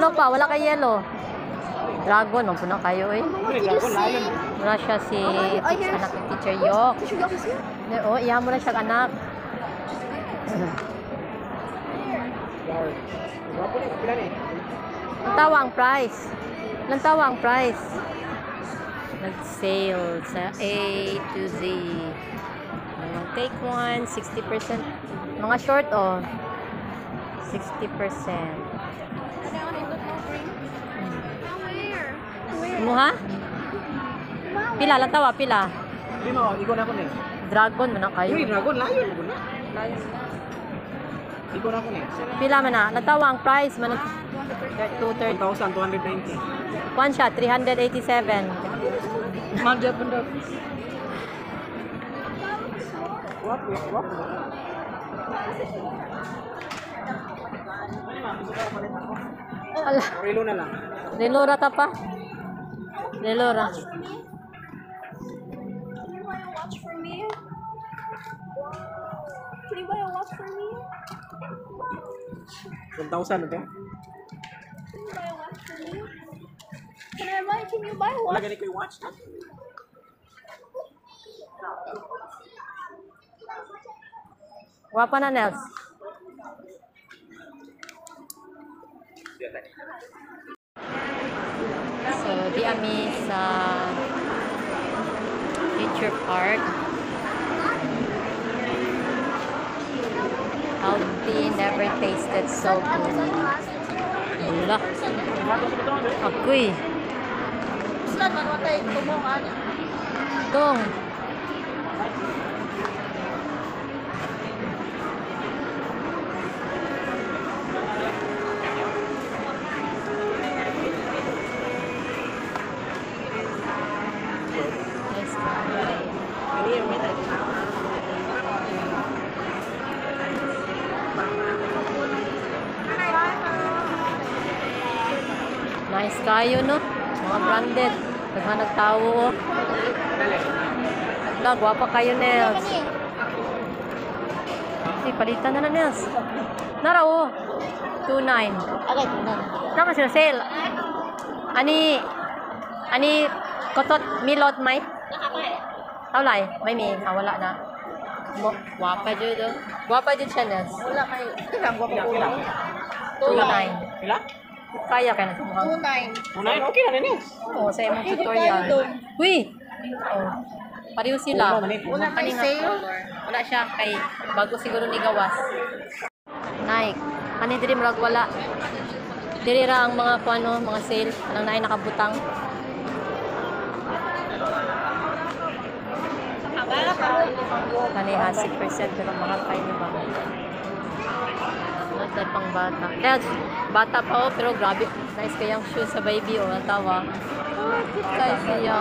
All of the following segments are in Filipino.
Ano pa? Wala kay yellow. Dragon, magpuno kayo eh. Wala siya si anak ni Teacher Yok. Oo, iya mo na siya anak. Lantawa ang price. Lantawa ang price. Nag-sale sa A to Z. Take one, 60%. Mga short, oh. 60%. Muha? Pila, lantawa, pila. Hindi mo, ikaw na ako na. Dragon mo na kayo. Uy, dragon, layo mo na. Ikaw na ako na. Pila man na. Lantawa ang price. 230. 1,290. One shot, 387. Magja po daw. Wap. Ala, Relo na lang. relora ta pa. Relora. Watch for me. Can you buy a watch for me? 1,000 ito. Can you buy a watch for me? Can you buy a Wala watch? ganit ko yung watch. Wapa na, Nels. So, di kami sa Nature Park. Healthy, never tasted so good. Wala. Ako'y. Dong. Nice kayo, no? Mga branded. Naghanag tao, oh. Wala, gwapa kayo, Nels. Palitan na na, Nels. Nara, oh. 2.9. Naka sila sale. Ani, kotot, milot, may? Wala, may mi. Wala na. Gwapa dyan, oh. Gwapa dyan siya, Nels. Wala kayo. 2.9. Pila? Kaya ka na sa mukhang. 2.9. Unahin, okay na rin. Oo, sa imong tutorial. Uy! Oh. Pareho sila. Wala kay Kanina sale? color. Wala siya kay bago siguro ni gawas. Nike. Kani diri murag wala. Diri ra ang mga kuano, mga sale. Anang naay nakabutang. Kani 60% pero mahal kayo ni ba? Not pang bata. Kaya bata pa oh, pero grabe. Nice kayang shoes sa baby oh, natawa. Oh, cute kayo siya.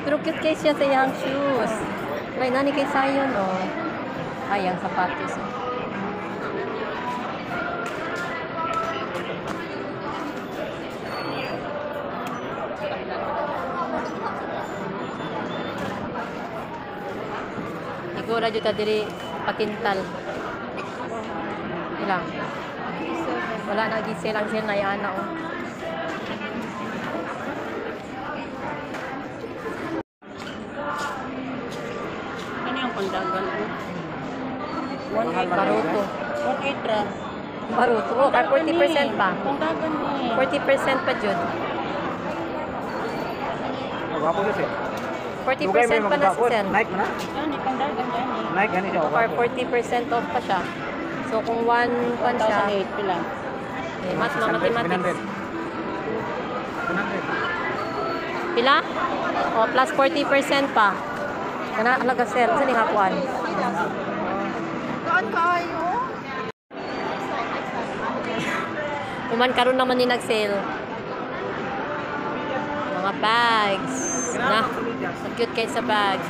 Pero cute kayo siya sa yung shoes. May nani kay sayon oh. Ay, ang sapatos oh. Siguro dito ta diri pakintal. Ilang? Wala na gisel ang sila na yana oh. Ano yung pandagal ko? 1.8 baruto. 1.8 ra. Baruto. Oh, kay 40% pa. Pandagal ni. 40% pa jud. Gwapo kasi. 40% pa na si Sel. Nike mo na? Ano, pandagal yan eh. Nike, gani siya. Or 40% off pa siya. So kung 1 pan siya, 1,008 pila. eh, mas mga mathematics. 100. Pila? O, plus 40% pa. Kana, alaga Sel. Saan yung hapuan? Kaan kayo? Kuman karon naman ni nag-sale. Mga bags. Na, ang cute kayo sa bags.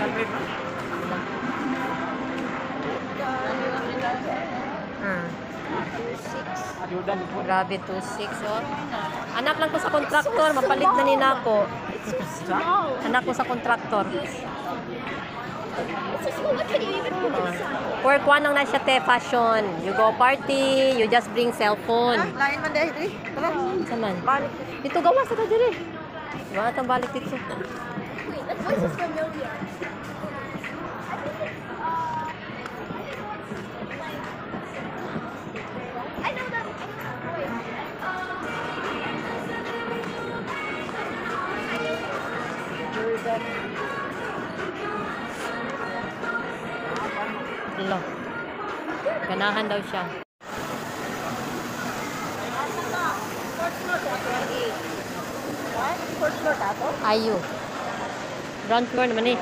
Grabe, 2.6 oh. Anak lang ko sa kontraktor, mapalit na ni nako. Anak ko sa kontraktor. It's just, what can you even put inside? For kuan lang na siya te, fashion. You go party, you just bring cellphone. Lain man dahil, eh. Tara. Saman. Dito gawa sa kadiri. Gawa tang balik dito. Wait, that voice is familiar. I know that. Wait. Lo. Ganahan daw siya. First floor tato? Ayu. Ground floor naman eh.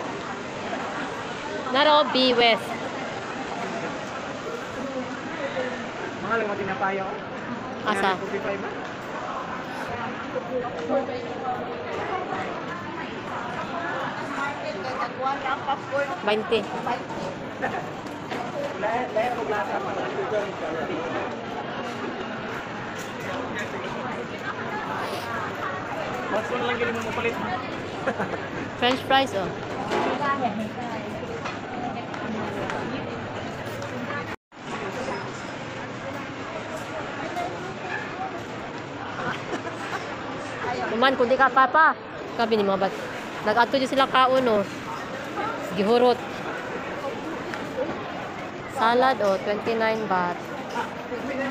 Naro B West. Mga lang mo tinapayo. Asa? 45 ba? Popcorn. 20. Lahat ko glasa pa. What's one lang gini mo mapalit? French fries oh. Naman, kung di ka papa. Sabi ni mga bat. Nag-ato dyan sila kaon oh. Gihurot. Salad oh, 29 baht. 29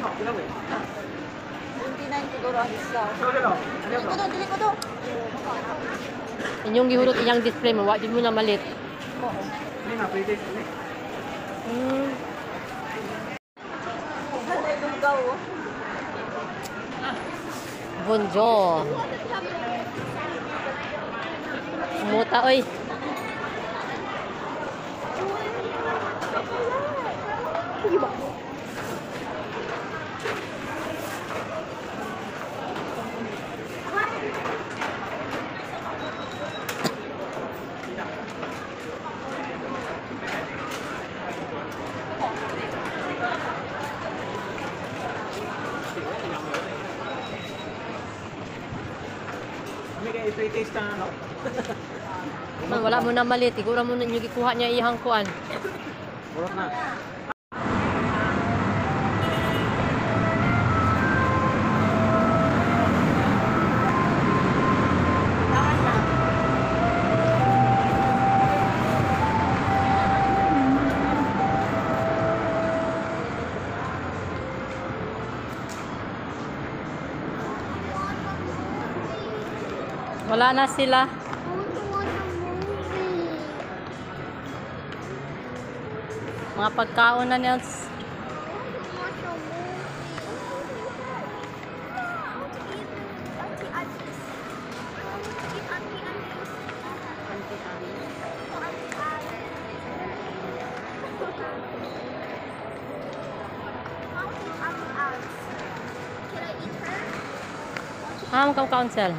siguro ang isa. Dili ko do. Inyong gihurot iyang display mo, wag mo na malit. Ini na pretty. Hmm. Ano yung gaw? Bonjour. Muta oy. Kami kaya i-pre-taste na ano? Man, wala mo na malit. Siguro mo na yung gikuha niya ihang kuan. Burot na. Wala na sila. Mga pagkaon na niya. Magkang council.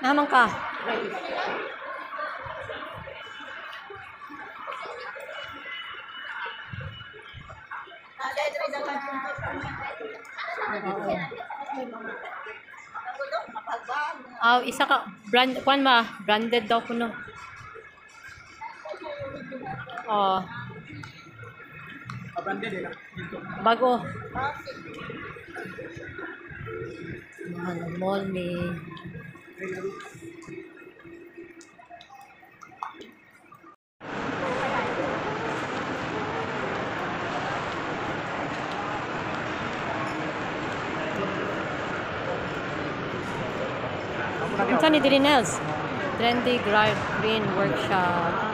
Naman ka. Isa ka brand kuan ba? Branded daw kuno. Oh, Abandon din na. bago. Mall ni Unsa ni diri Nels? Trendy Green Workshop.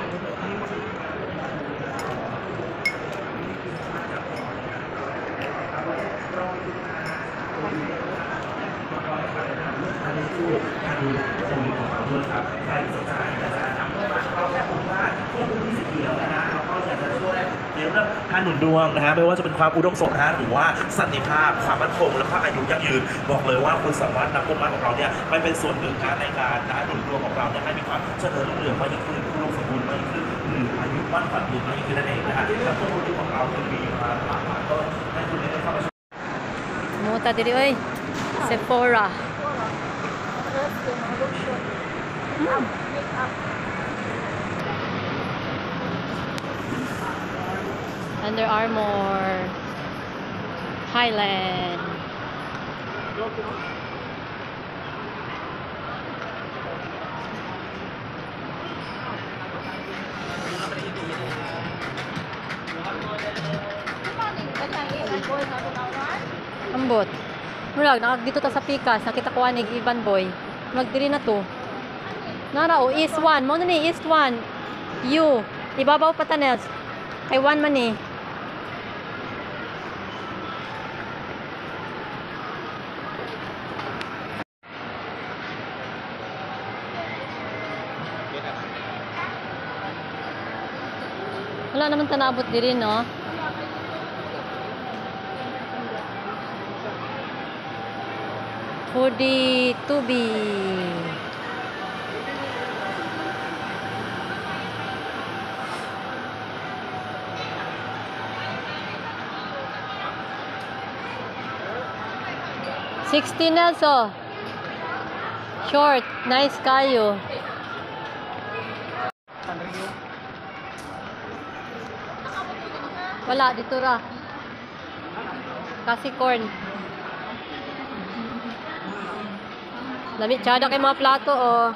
เรื่องการหนุนดวงนะฮะไม่ว่าจะเป็นความอุดมสมบูรณ์นะฮะหรือว่าสันติภาพความมั่นคงและก็อายุยั่งยืนบอกเลยว่าคุณสามารถนำต้นไม้ของเราเนี่ยไปเป็นส่วนหนึ่งนะในการหนุนดวงของเราเนี่ยให้มีความเจริญรุ่งเรืองมากยิ่งขึ้นอุดมสมบูรณ์มากยิ่งขึ้นอายุมั่นขวัญยืนมากยิ่งขึ้นนั่นเองนะฮะและต้นไม้ของเราคือมีมาหลากหลายต้นให้คุณได้เข้ามา Muta diri oy. Sephora. Dress, yung mga lotion. Make-up. Under Armour. Highland. Ambot. Murag dito ta sa Pikas, nakita ko anig Ivan Boy. Murag diri na to. Nara o East 1, mo na ni East 1. U, ibabaw pa tanels. Kay 1 man ni. Wala naman tanabot diri no. Hoodie Tubi. $16 also. Short, nice kayo. Wala dito ra. Kasi corn. Lamit tsada kay mga plato oh.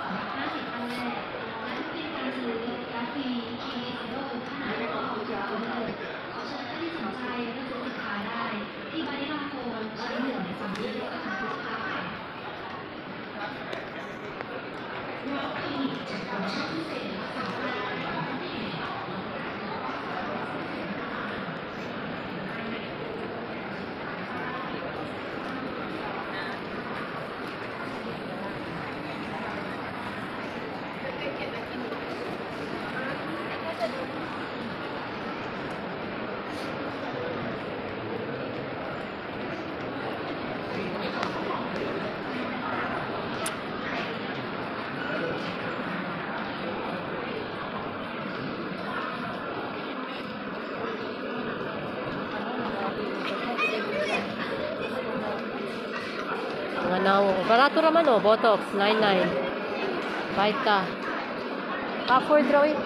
Manaw. Barato raman oh, Botox 99. Vita. Afford raw eh.